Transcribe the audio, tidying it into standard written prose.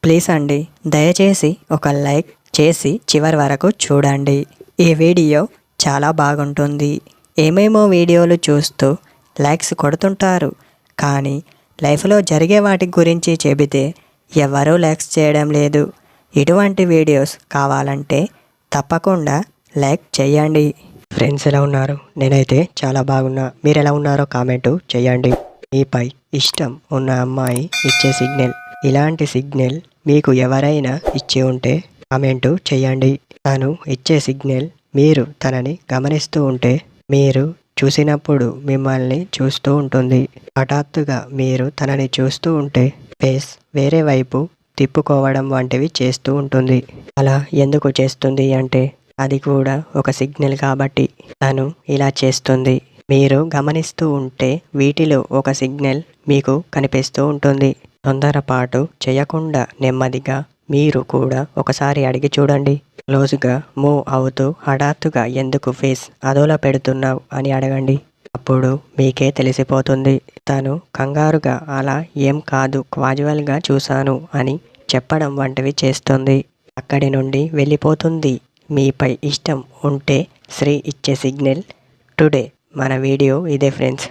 Please అండి, దయచేసి ఒక లైక్ చేసి చివరి వరకు చూడండి. ఈ వీడియో చాలా బాగుంటుంది. ఏమేమో వీడియోలు చూస్తూ లైక్స్ కొడుతుంటారు, కానీ లైఫ్లో జరిగే వాటి గురించి చెబితే ఎవరూ లైక్స్ చేయడం లేదు. ఇటువంటి వీడియోస్ కావాలంటే తప్పకుండా లైక్ చేయండి. ఫ్రెండ్స్ ఎలా ఉన్నారు? నేనైతే చాలా బాగున్నా. మీరు ఎలా ఉన్నారో కామెంటు చేయండి. మీపై ఇష్టం ఉన్న అమ్మాయి ఇచ్చే సిగ్నల్, ఇలాంటి సిగ్నల్ మీకు ఎవరైనా ఇచ్చి ఉంటే కామెంటు చేయండి. తను ఇచ్చే సిగ్నల్ మీరు తనని గమనిస్తూ ఉంటే, మీరు చూసినప్పుడు మిమ్మల్ని చూస్తూ ఉంటుంది. హఠాత్తుగా మీరు తనని చూస్తూ ఉంటే ఫేస్ వేరే వైపు తిప్పుకోవడం వంటివి చేస్తూ ఉంటుంది. అలా ఎందుకు చేస్తుంది అంటే అది కూడా ఒక సిగ్నల్ కాబట్టి తను ఇలా చేస్తుంది. మీరు గమనిస్తూ ఉంటే వీటిలో ఒక సిగ్నల్ మీకు కనిపిస్తూ ఉంటుంది. తొందరపాటు చేయకుండా నెమ్మదిగా మీరు కూడా ఒకసారి అడిగి చూడండి. క్లోజ్గా మూవ్ అవుతూ హఠాత్తుగా ఎందుకు ఫేస్ అదోలా పెడుతున్నావు అని అడగండి. అప్పుడు మీకే తెలిసిపోతుంది. తను కంగారుగా అలా ఏం కాదు, క్యాజువల్గా చూశాను అని చెప్పడం వంటివి చేస్తుంది. అక్కడి నుండి వెళ్ళిపోతుంది. మీపై ఇష్టం ఉంటే శ్రీ ఇచ్చే సిగ్నల్. టుడే మన వీడియో ఇదే ఫ్రెండ్స్.